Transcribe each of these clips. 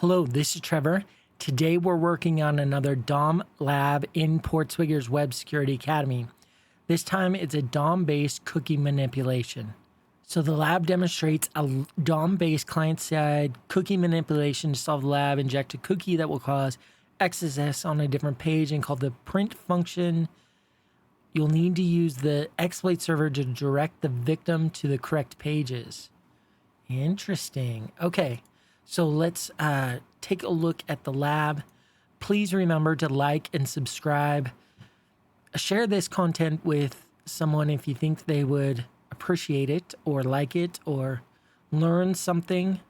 Hello, this is Trevor. Today we're working on another DOM lab in Portswigger's Web Security Academy. This time it's a DOM-based cookie manipulation. So the lab demonstrates a DOM-based client-side cookie manipulation to solve the lab, inject a cookie that will cause XSS on a different page and called the print function. You'll need to use the exploit server to direct the victim to the correct pages. Interesting. Okay. So let's take a look at the lab. Please remember to like and subscribe. Share this content with someone if you think they would appreciate it or like it or learn something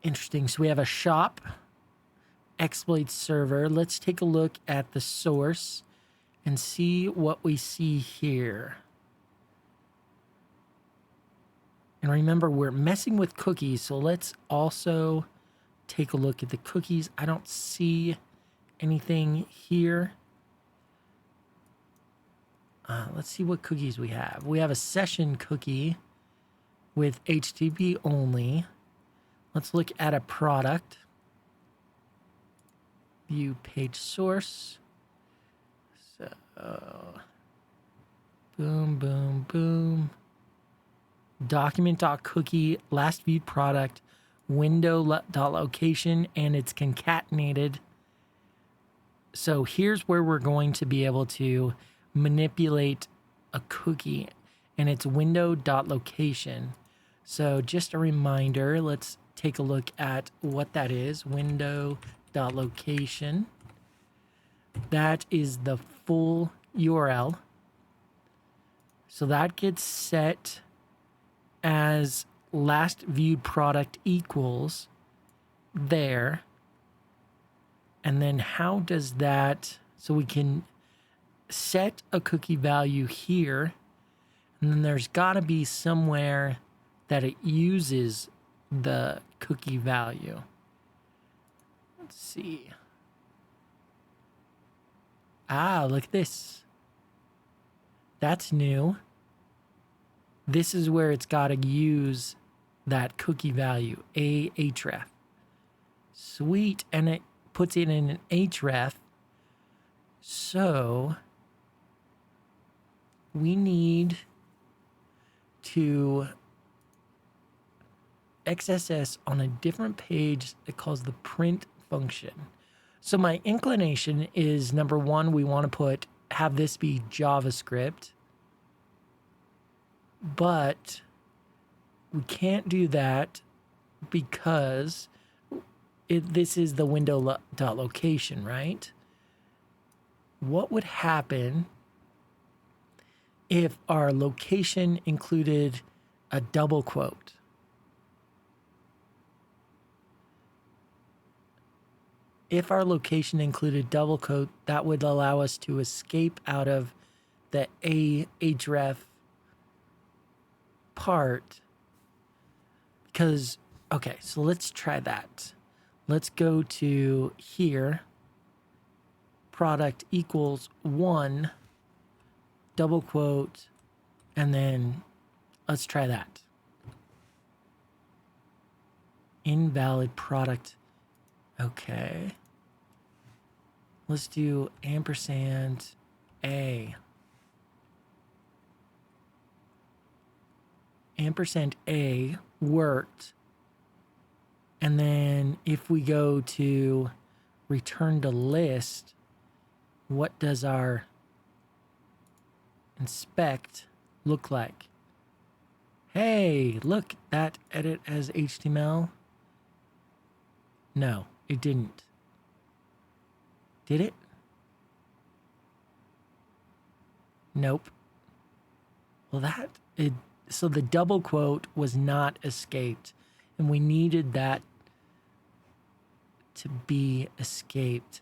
interesting. So we have a shop exploit server. Let's take a look at the source and see what we see here. And remember, we're messing with cookies, so let's also take a look at the cookies. I don't see anything here. Let's see what cookies we have. We have a session cookie with HTTP only. Let's look at a product. View page source. So, boom, boom, boom. Document.cookie, last viewed product, window.location, and it's concatenated. So here's where we're going to be able to manipulate a cookie, and it's window.location. So just a reminder, let's take a look at what that is. Window.location. That is the full URL. So that gets set as last viewed product equals there. And then how does that, so we can set a cookie value here, and then there's got to be somewhere that it uses the cookie value. Let's see. Look at this. That's new. This is where it's got to use that cookie value, a href. Sweet, and it puts it in an href. So we need to XSS on a different page that calls the print function. So my inclination is, number one, we want to have this be JavaScript. But we can't do that because this is the window.location, right? What would happen if our location included a double quote? If our location included double quote, that would allow us to escape out of the ahref part, because okay, so let's try that. Let's go to here, product equals 1 double quote, and then let's try that. Invalid product. Okay, let's do ampersand a. Ampersand A worked. And then if we go to return to list, what does our inspect look like? Hey, look, that edit as HTML. No, it didn't. Did it? Nope. Well, so the double quote was not escaped, and we needed that to be escaped.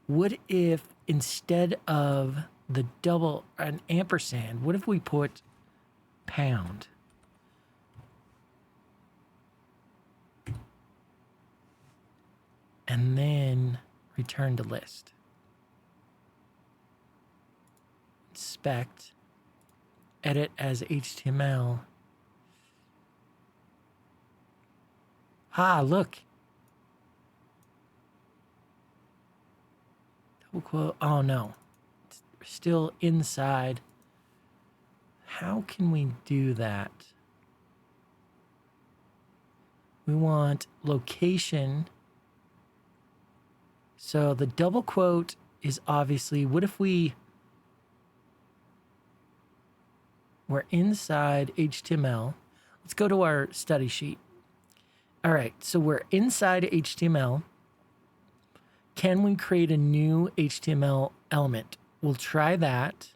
What if instead of the an ampersand, what if we put pound? And then return to list. Inspect. Edit as HTML. Ah, look. Double quote. Oh, no. It's still inside. How can we do that? We want location. So the double quote is obviously, what if we're inside HTML? Let's go to our study sheet. All right, so we're inside HTML. Can we create a new HTML element? We'll try that.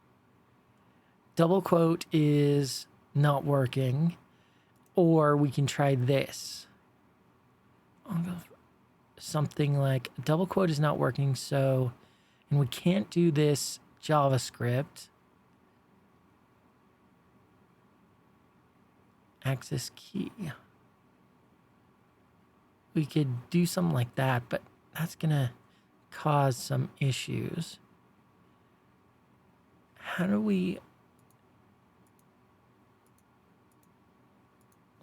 Double quote is not working. Or we can try this. I'll go something like double quote is not working, so, and we can't do this JavaScript. Access key. We could do something like that, but that's gonna cause some issues. How do we,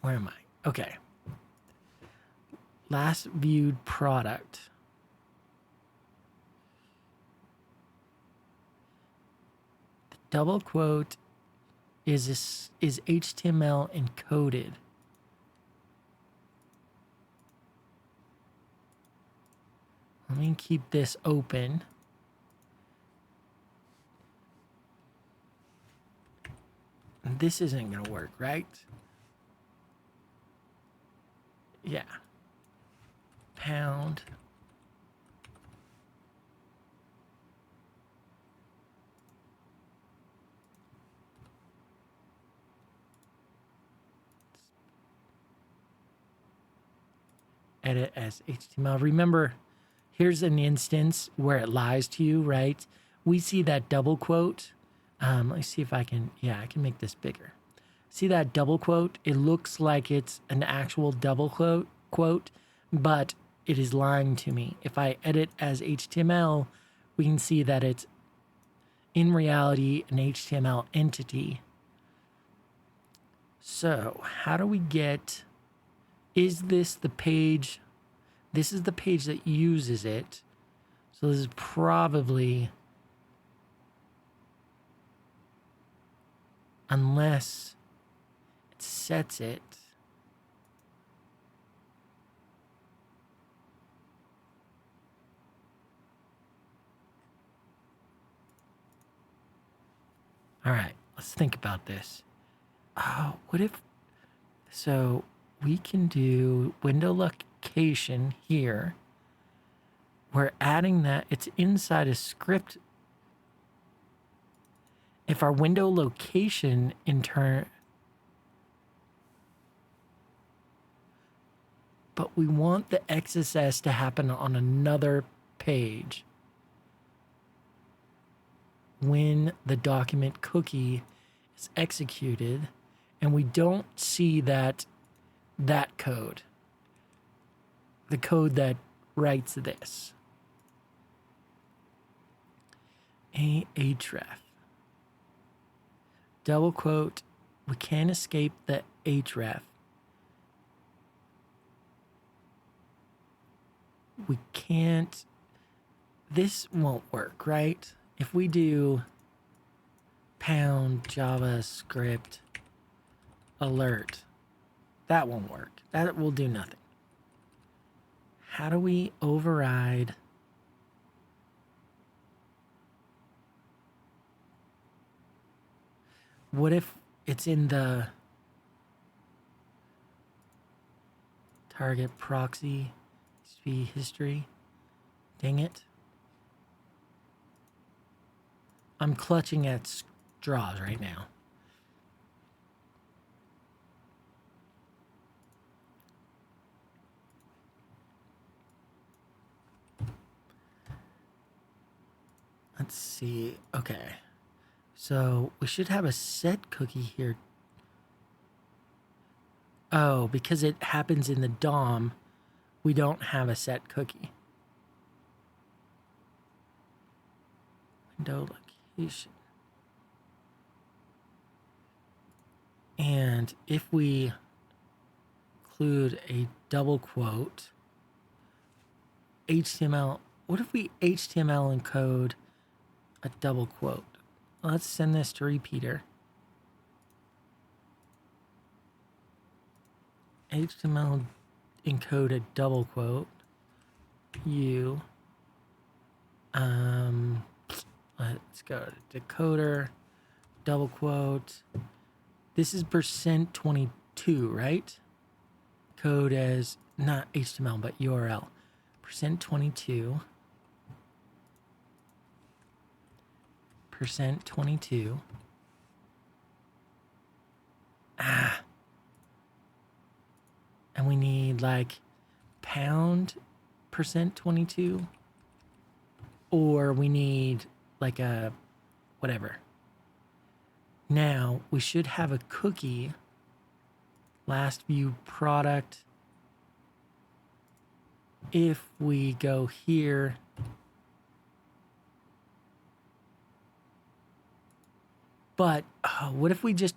where am I? Okay. Last viewed product. The double quote is HTML encoded. Let me keep this open. This isn't going to work, right? Yeah. Pound. Edit as HTML. Remember, here's an instance where it lies to you, right? We see that double quote. Let me see if I can, yeah, I can make this bigger. See that double quote? It looks like it's an actual double quote, but it is lying to me. If I edit as HTML, we can see that it's in reality an HTML entity. So how do we get, is this the page? This is the page that uses it. So this is probably, unless it sets it. All right, let's think about this. Oh, what if, so we can do window location here. We're adding that, it's inside a script. If our window location in turn, but we want the XSS to happen on another page when the document cookie is executed, and we don't see that code, the code that writes this. href. Double quote, we can't escape the href. We can't, this won't work, right? If we do pound JavaScript alert, that won't work. That will do nothing. How do we override? What if it's in the target proxy history? Dang it. I'm clutching at straws right now. Let's see. Okay. So we should have a set cookie here. Oh, because it happens in the DOM, we don't have a set cookie. Window location. And if we include a double quote HTML. What if we HTML encode a double quote? Let's send this to repeater. HTML encode a double quote. You. Let's go to decoder, double quote. This is %22, right? Code as not HTML but URL. %22. %22. And we need like pound %22, or we need like a whatever. Now we should have a cookie. Last view product. If we go here, but what if we just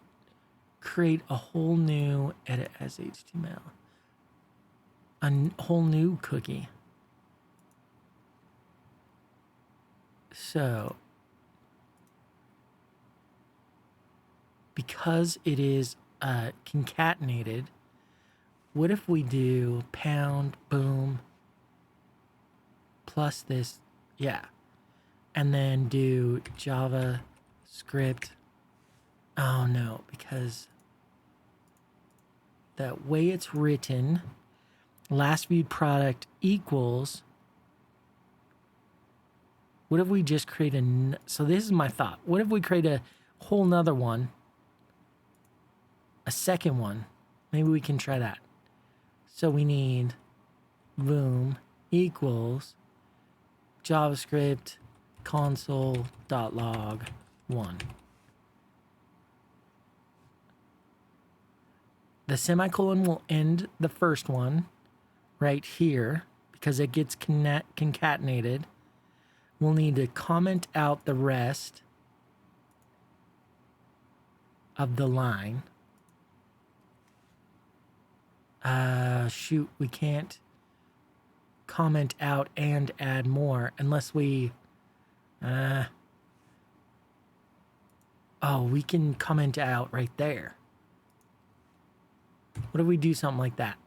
create a whole new edit as HTML? A whole new cookie. So, because it is concatenated, what if we do pound, boom, plus this, yeah, and then do JavaScript. Oh no, because the way it's written, last viewed product equals, what if we just create so this is my thought. What if we create a whole nother one, a second one? Maybe we can try that. So we need boom equals JavaScript console.log 1. The semicolon will end the first one right here because it gets concatenated. We'll need to comment out the rest of the line. Shoot, we can't comment out and add more unless we, oh, we can comment out right there. What if we do something like that?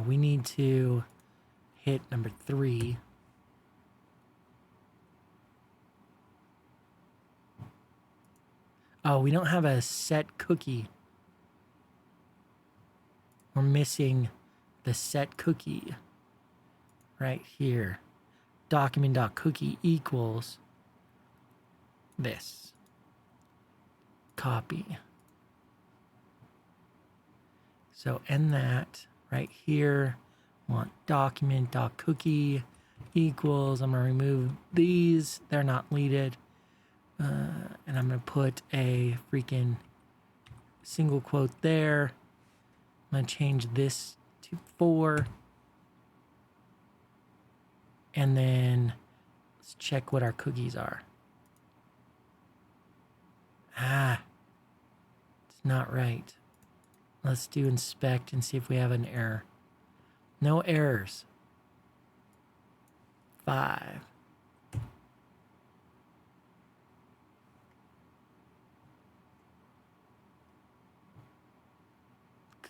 We need to hit number 3. Oh, we don't have a set cookie. We're missing the set cookie right here. Document.cookie equals this. Copy. So end that right here. Want document.cookie equals, I'm going to remove these. They're not needed. And I'm going to put a freaking single quote there. I'm going to change this to 4. And then let's check what our cookies are. It's not right. Let's do inspect and see if we have an error. No errors. 5.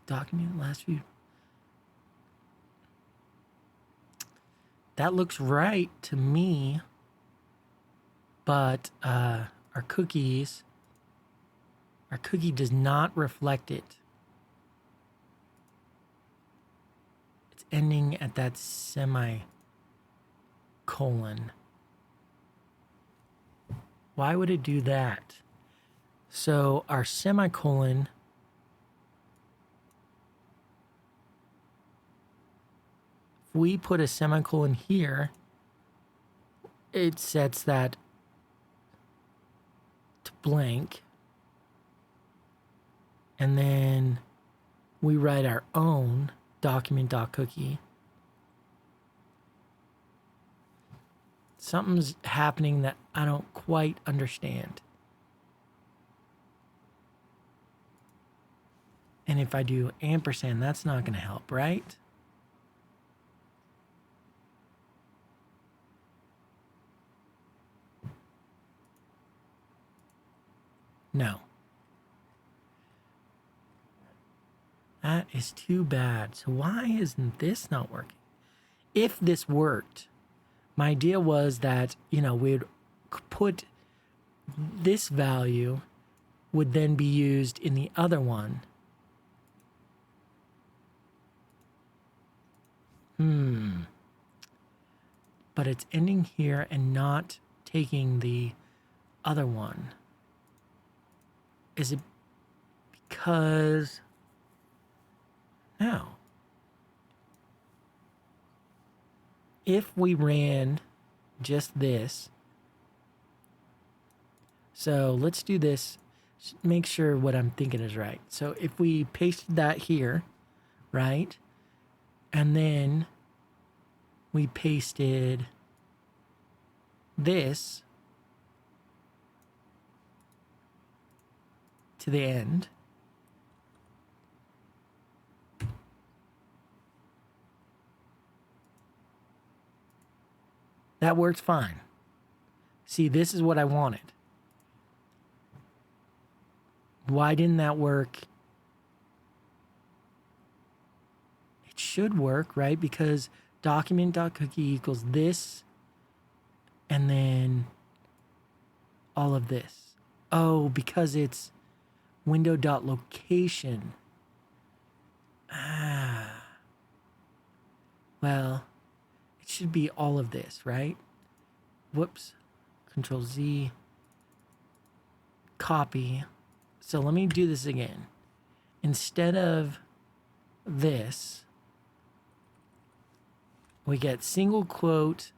Document last view. That looks right to me, but our cookie does not reflect it. It's ending at that semicolon. Why would it do that? So our semicolon, if we put a semicolon here, it sets that to blank. And then we write our own document.cookie. Something's happening that I don't quite understand. And if I do ampersand, that's not going to help, right? No. That is too bad. So why isn't this not working? If this worked, my idea was that, we'd put this value would then be used in the other one. But it's ending here and not taking the other one. Is it because... No. If we ran just this, so let's do this, make sure what I'm thinking is right. So if we pasted that here, right, and then we pasted this to the end, that works fine. See, this is what I wanted. Why didn't that work? It should work, right? Because document.cookie equals this, and then all of this. Oh, because it's window.location. Well, it should be all of this, right? Whoops. Control Z. Copy. So let me do this again. Instead of this, we get single quote,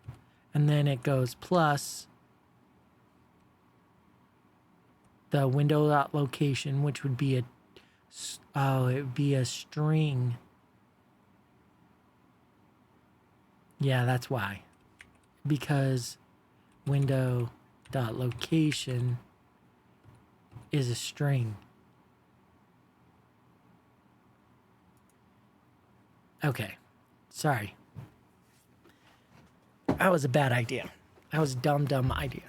and then it goes plus the window.location, which would be it would be a string. Yeah, that's why. Because window.location is a string. Okay. Sorry. That was a bad idea. That was a dumb idea.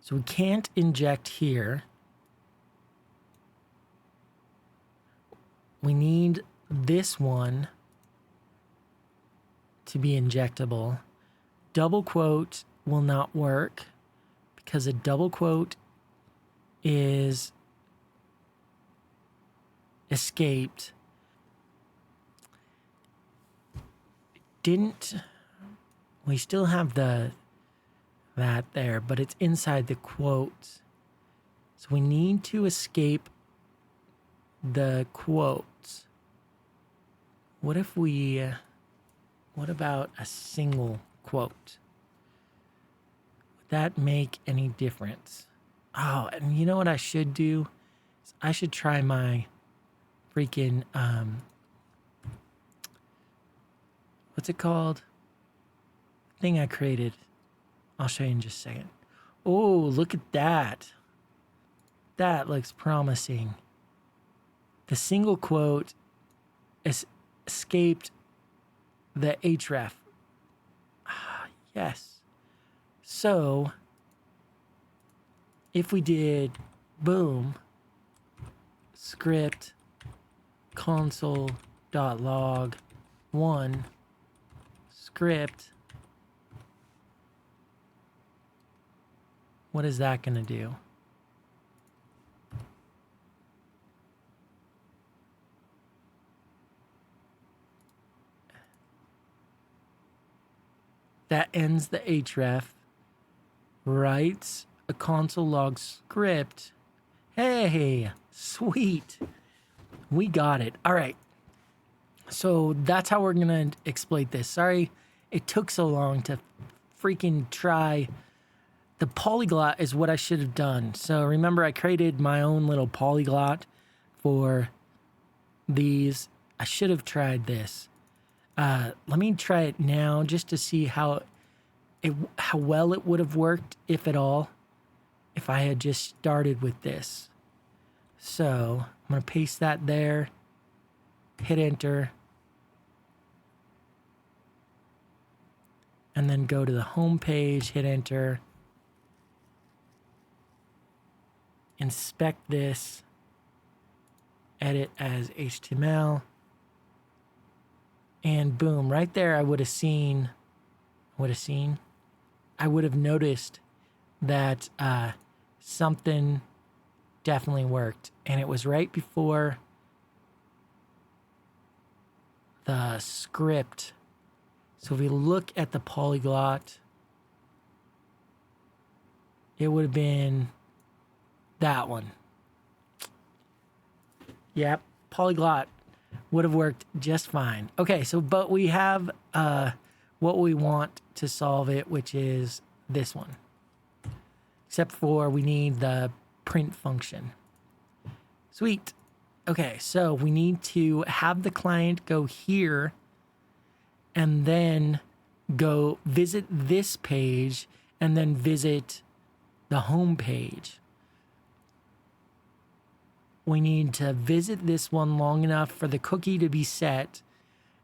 So we can't inject here. We need this one to be injectable. Double quote will not work because a double quote is escaped. We still have that there, but it's inside the quotes. So we need to escape the quotes. What about a single quote? Would that make any difference? Oh, and you know what I should do? I should try my freaking, what's it called? Thing I created. I'll show you in just a second. Oh, look at that. That looks promising. The single quote escaped the href. Yes. So, if we did boom, script console.log 1 script, what is that going to do? That ends the href, writes a console log script. Hey, sweet. We got it. All right. So that's how we're going to exploit this. Sorry it took so long to freaking try. The polyglot is what I should have done. So remember, I created my own little polyglot for these. I should have tried this. Let me try it now just to see how well it would have worked, if at all, if I had just started with this. So I'm going to paste that there, hit enter, and then go to the home page, hit enter, inspect this, edit as HTML, and boom, right there I would have noticed that something definitely worked, and it was right before the script. So if we look at the polyglot, it would have been that one. Yep, polyglot would have worked just fine. Okay, so but we have what we want to solve it, which is this one. Except for we need the print function. Sweet. Okay, so we need to have the client go here and then go visit this page and then visit the home page. We need to visit this one long enough for the cookie to be set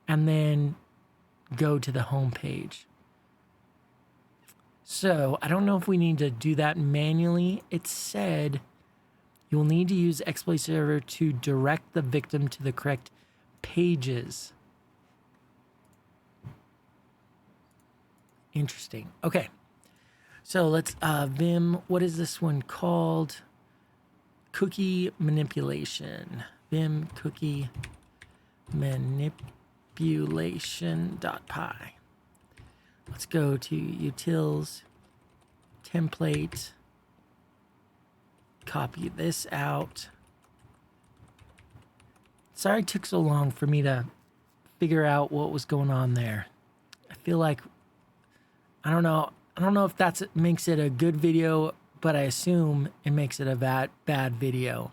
and then go to the home page. So I don't know if we need to do that manually. It said you'll need to use exploit server to direct the victim to the correct pages. Interesting. Okay. So let's Vim, what is this one called? Cookie manipulation. Vim cookie manipulation.py. Let's go to utils, template, copy this out. Sorry it took so long for me to figure out what was going on there. I feel like, I don't know if that makes it a good video, but I assume it makes it a bad video.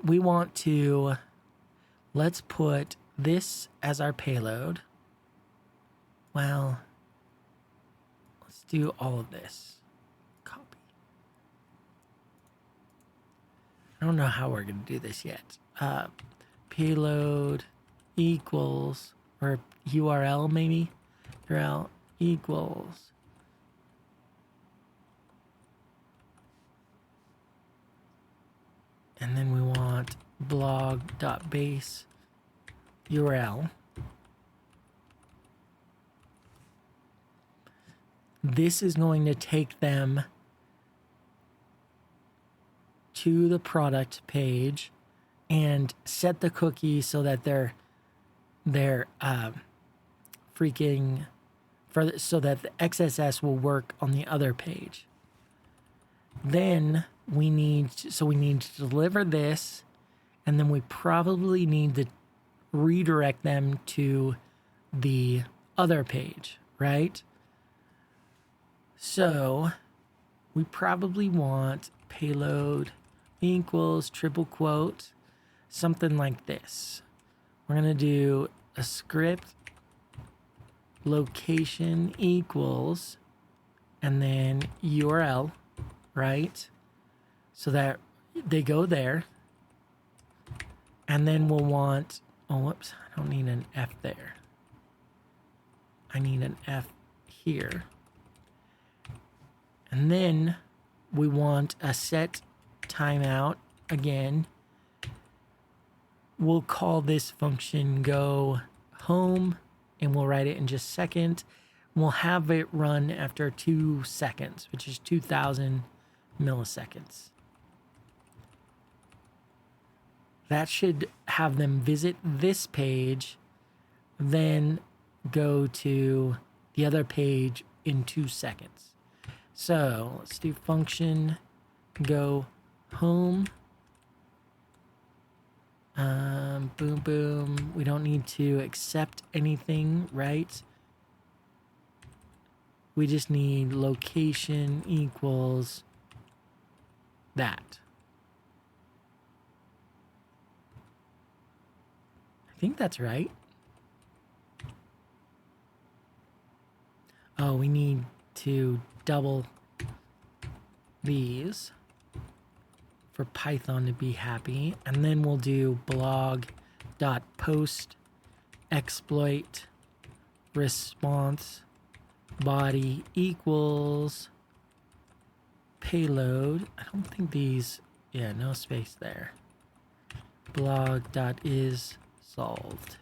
We want to, let's put this as our payload. Well, let's do all of this. Copy. I don't know how we're going to do this yet. Payload equals, or URL maybe? URL equals. And then we want blog.base URL. This is going to take them to the product page and set the cookie so that they're so that the XSS will work on the other page. Then we need to deliver this, and then we probably need to redirect them to the other page, right? So we probably want payload equals triple quote, something like this. We're going to do a script location equals and then URL, right? So that they go there. And then we'll want, oh, whoops, I don't need an F there. I need an F here. And then we want a set timeout again. We'll call this function go home, and we'll write it in just a second. We'll have it run after 2 seconds, which is 2,000 milliseconds. That should have them visit this page, then go to the other page in 2 seconds. So let's do function go home. Boom, boom. We don't need to accept anything, right? We just need location equals that. think that's right. Oh, we need to double these for Python to be happy. And then we'll do blog.post exploit response body equals payload. I don't think these, yeah, no space there. Blog.is solved.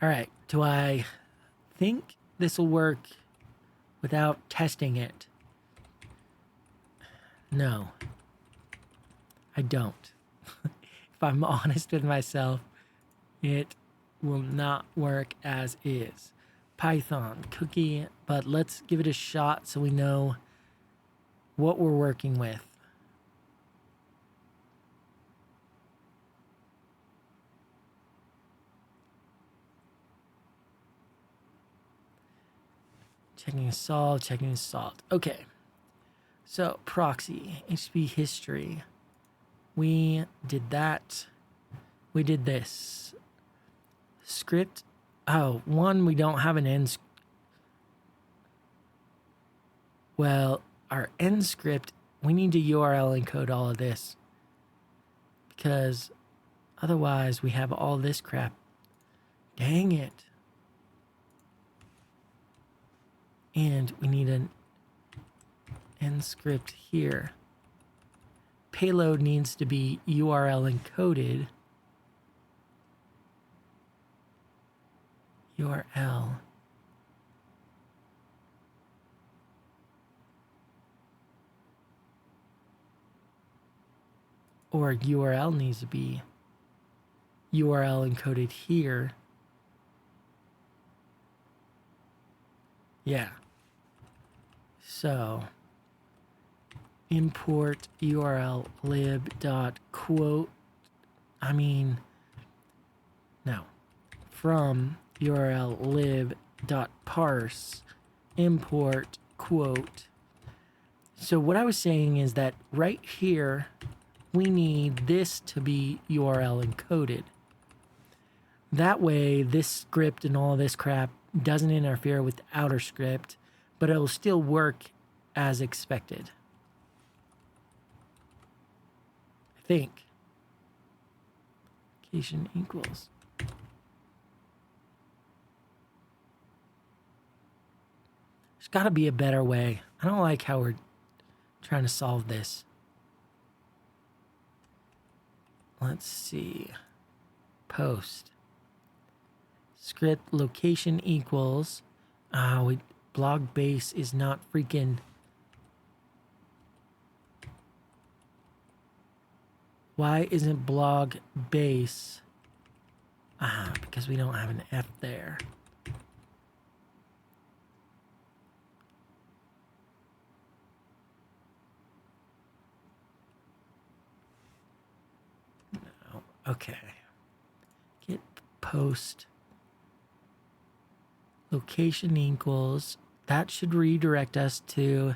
All right, do I think this will work without testing it? No, I don't. If I'm honest with myself, it will not work as is. Python cookie, but let's give it a shot so we know what we're working with. Checking is solved, checking is solved. Okay. So proxy, HTTP history. We did that. We did this. Script. Oh, one, we don't have an end. Well, our end script, we need to URL encode all of this. Because otherwise we have all this crap. Dang it. And we need an end script here. Payload needs to be URL encoded. URL. Or URL needs to be URL encoded here. Yeah. So import URL lib.quote. From URL lib.parse import quote. So what I was saying is that right here, we need this to be URL encoded. That way, this script and all this crap doesn't interfere with the outer script, but it will still work as expected. I think. Location equals. There's got to be a better way. I don't like how we're trying to solve this. Let's see. Post. Script location equals. Blog base is not freaking. Why isn't blog base? Because we don't have an F there. No. Okay. Get post. Location equals. That should redirect us to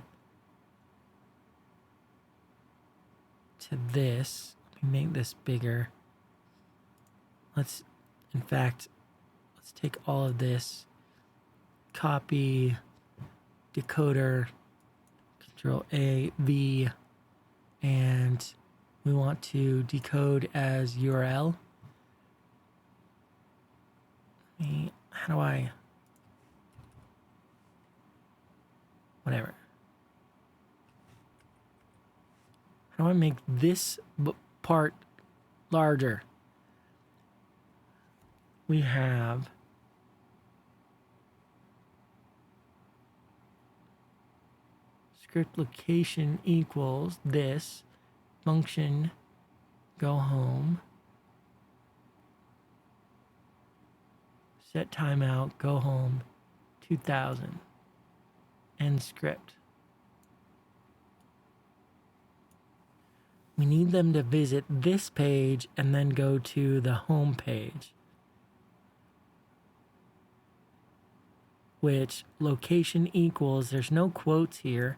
this. Let me make this bigger. Let's take all of this, copy, decoder, Control A, V, and we want to decode as URL. How do I? Whatever. How do I make this part larger? We have script location equals this function go home, set timeout, go home 2000, end script. We need them to visit this page and then go to the home page, which location equals, there's no quotes here.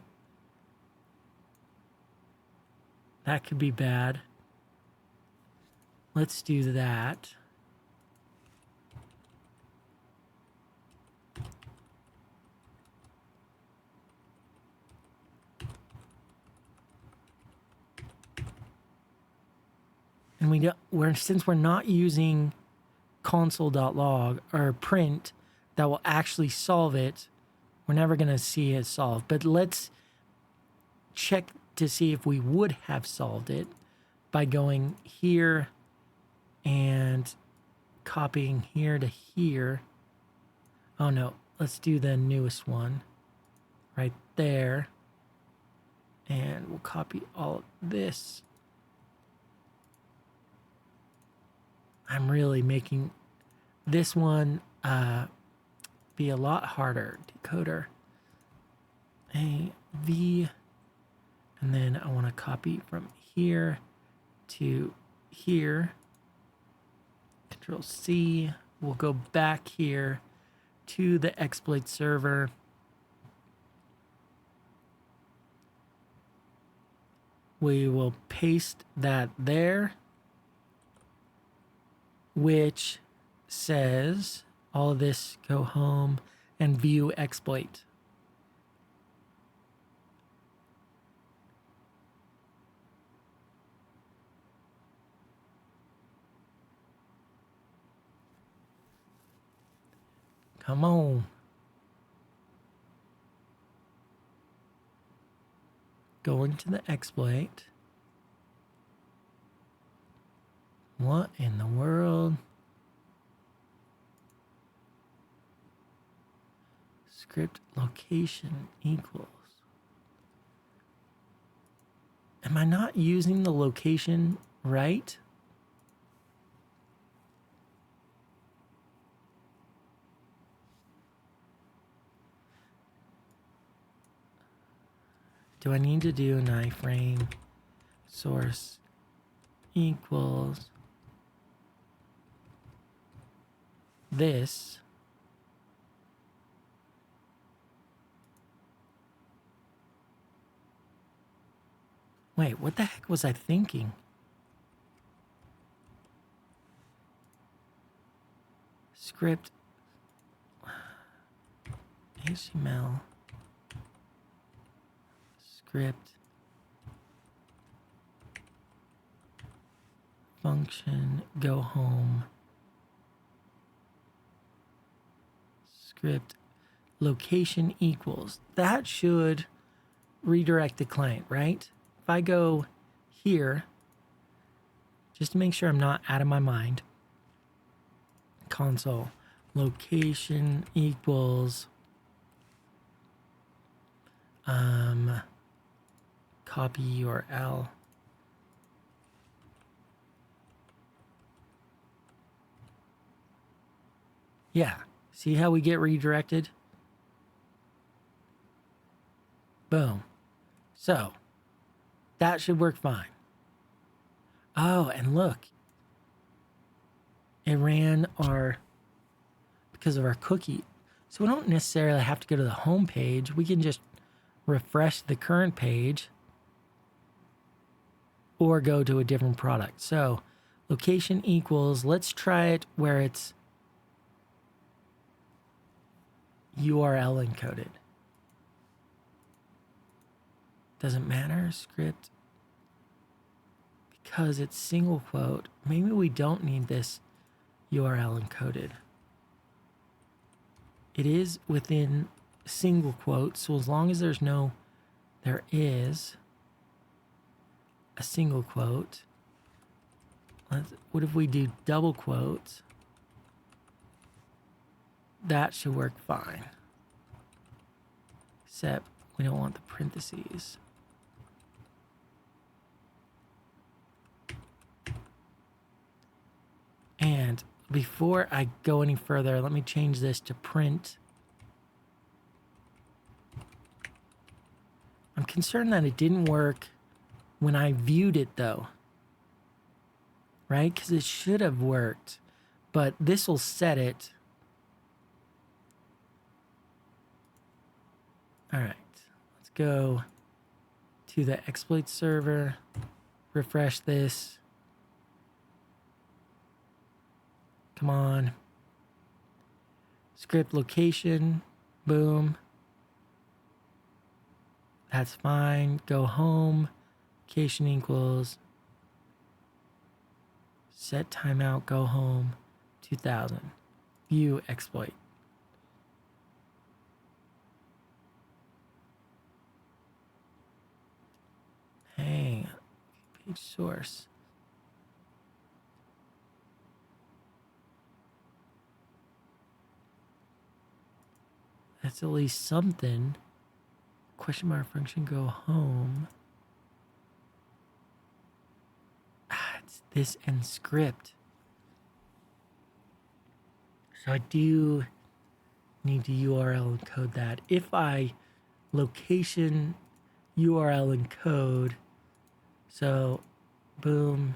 That could be bad. Let's do that. and since we're not using console.log or print that will actually solve it, we're never going to see it solved. But let's check to see if we would have solved it by going here and copying here to here. Oh no, let's do the newest one right there. And we'll copy all of this. I'm really making this one be a lot harder. Decoder A, V, and then I want to copy from here to here. Control C. We'll go back here to the exploit server. We will paste that there, which says all of this, go home and view exploit. Come on. Go into the exploit. What in the world? Script location equals. Am I not using the location right? Do I need to do an iframe source equals this? Wait, what the heck was I thinking? Script HTML script function go home script location equals. That should redirect the client, right? If I go here, just to make sure I'm not out of my mind, console location equals copy URL. Yeah, see how we get redirected? Boom. So that should work fine. Oh, and look, it ran because of our cookie. So we don't necessarily have to go to the home page. We can just refresh the current page or go to a different product. So location equals, let's try it where it's URL encoded. Doesn't matter, script, because it's single quote. Maybe we don't need this URL encoded. It is within single quote, so as long as there is a single quote. What if we do double quotes? That should work fine. Except we don't want the parentheses. And before I go any further, let me change this to print. I'm concerned that it didn't work when I viewed it though. Right? Because it should have worked. But this will set it. All right. Let's go to the exploit server. Refresh this. Come on. Script location. Boom. That's fine. Go home. Location equals. Set timeout, go home, 2000. View exploit. Hang on. Page source. That's at least something. Question mark function, go home. It's this and script. So I do need to URL encode that. If I location URL encode, so boom.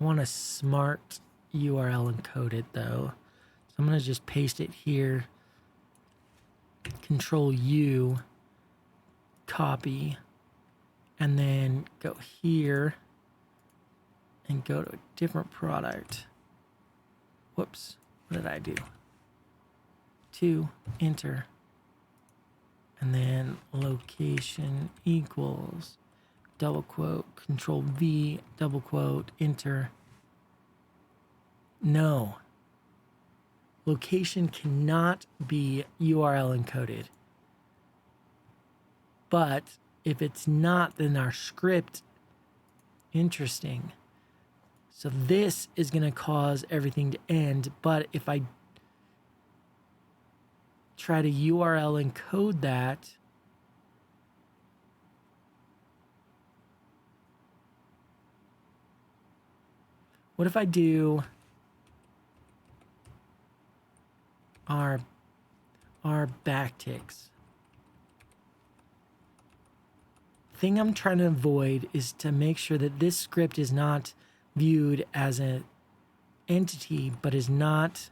I want a smart URL encoded though. So I'm going to just paste it here. Control U, copy, and then go here and go to a different product. Whoops, what did I do? 2, enter. And then location equals, double quote, control V, double quote, enter. No. Location cannot be URL encoded. But if it's not, then our script, interesting. So this is going to cause everything to end. But if I try to URL encode that, what if I do our backticks? Thing I'm trying to avoid is to make sure that this script is not viewed as an entity, but is not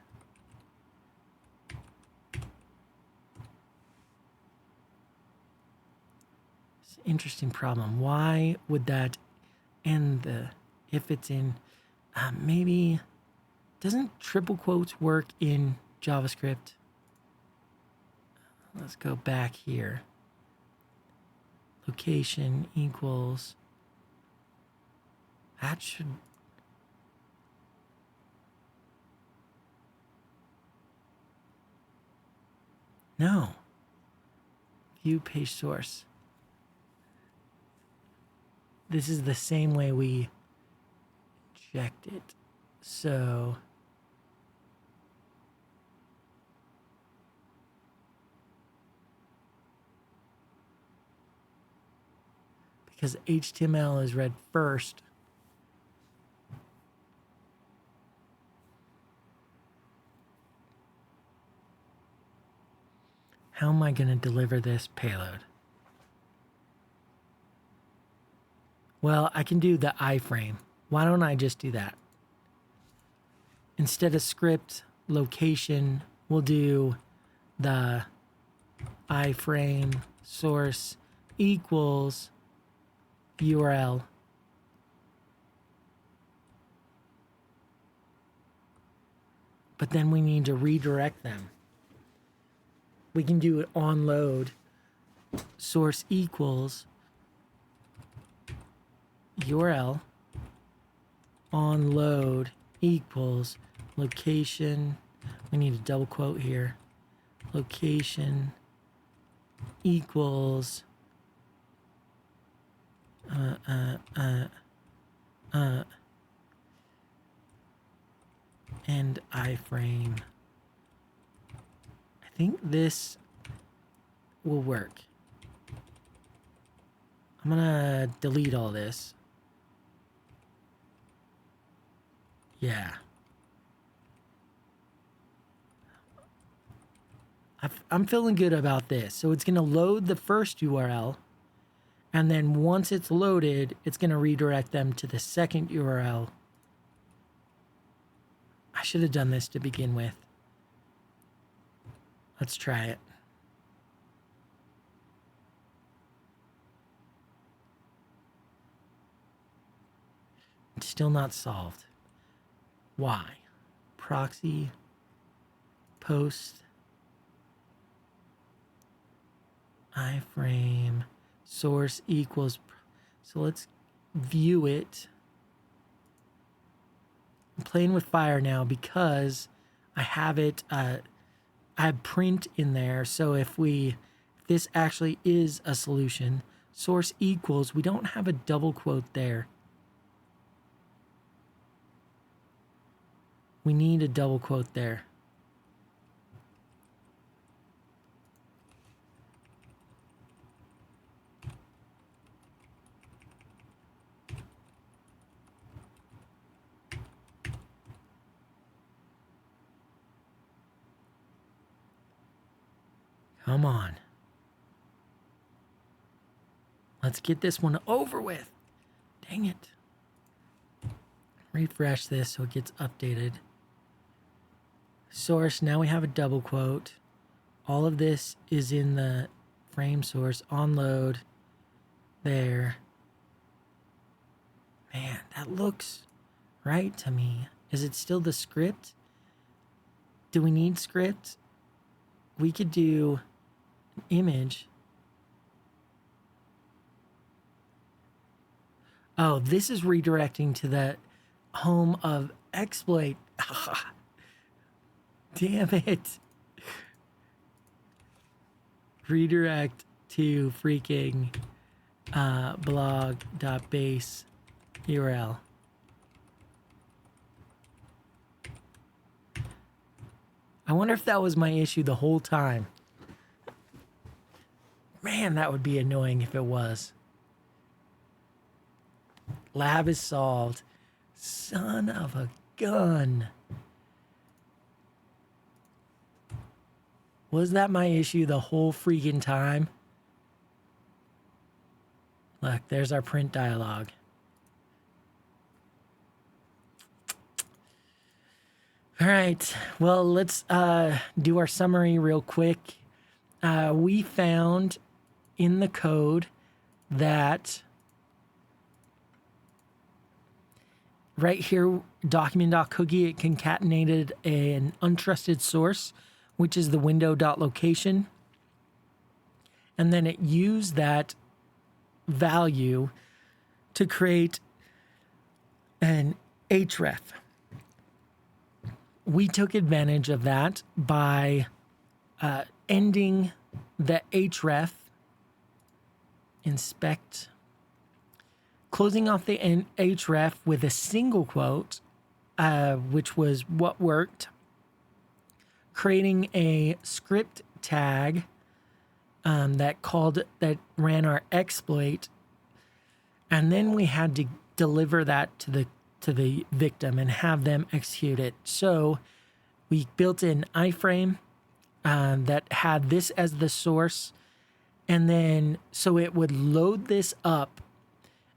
it's an interesting problem. Why would that end the, if it's in, maybe, doesn't triple quotes work in JavaScript? Let's go back here. Location equals, that should, no. View page source. This is the same way we checked it. So because HTML is read first, how am I going to deliver this payload? Well, I can do the iframe. Why don't I just do that? Instead of script location, we'll do the iframe source equals URL. But then we need to redirect them. We can do it on load. Source equals URL on load equals location. We need a double quote here. Location equals and iframe. I think this will work. I'm gonna delete all this. Yeah. I'm feeling good about this. So it's gonna load the first URL, and then once it's loaded, it's gonna redirect them to the second URL. I should have done this to begin with. Let's try it. It's still not solved. Why? Proxy, post, iframe, source equals. So let's view it. I'm playing with fire now because I have it, I have print in there. So if this actually is a solution, source equals, we don't have a double quote there. We need a double quote there. Come on. Let's get this one over with. Dang it. Refresh this so it gets updated. Source, now we have a double quote. All of this is in the frame source. On load. There. Man, that looks right to me. Is it still the script? Do we need script? We could do an image. Oh, this is redirecting to the home of exploit. Damn it. Redirect to freaking blog.base URL. I wonder if that was my issue the whole time. Man, that would be annoying if it was. Lab is solved. Son of a gun. Was that my issue the whole freaking time? Look, there's our print dialog. All right, well, let's do our summary real quick. We found in the code that right here, document.cookie, it concatenated an untrusted source, which is the window.location. And then it used that value to create an href. We took advantage of that by ending the href, inspect, closing off the href with a single quote, which was what worked, creating a script tag that ran our exploit, and then we had to deliver that to the victim and have them execute it. So we built an iframe that had this as the source, and then so it would load this up,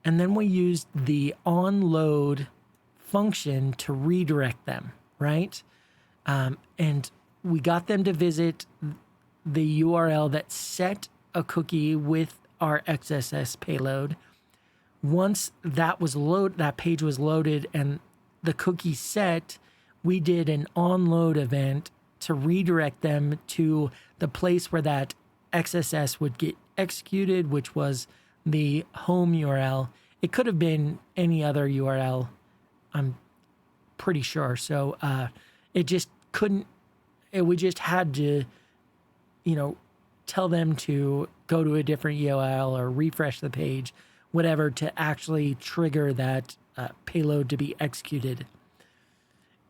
and then we used the onload function to redirect them, right? And we got them to visit the URL that set a cookie with our XSS payload. Once that page was loaded and the cookie set, we did an onload event to redirect them to the place where that XSS would get executed, which was the home URL. It could have been any other URL, I'm pretty sure. So it just couldn't, we just had to, tell them to go to a different URL or refresh the page, whatever, to actually trigger that payload to be executed.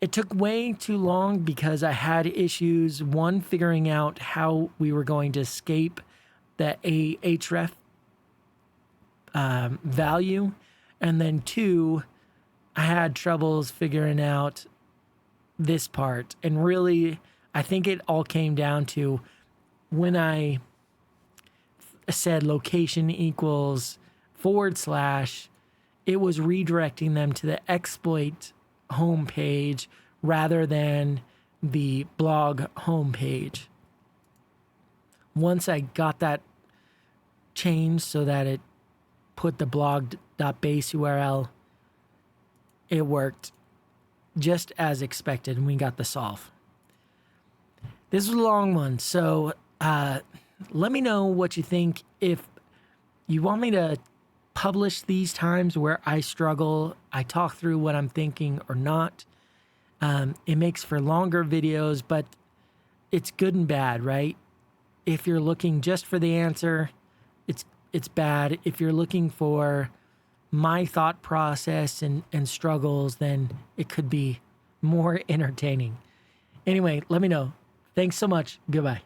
It took way too long because I had issues, one, figuring out how we were going to escape the href value, and then two, I had troubles figuring out this part. And really, I think it all came down to when I said location equals / it was redirecting them to the exploit homepage rather than the blog homepage. Once I got that changed so that it put the blog.base URL, it worked just as expected, and we got the solve. This was a long one, so let me know what you think. If you want me to publish these times where I struggle. I talk through what I'm thinking or not. It makes for longer videos, but it's good and bad, right? If you're looking just for the answer, it's bad. If you're looking for my thought process and struggles, then it could be more entertaining. Anyway, let me know. Thanks so much. Goodbye.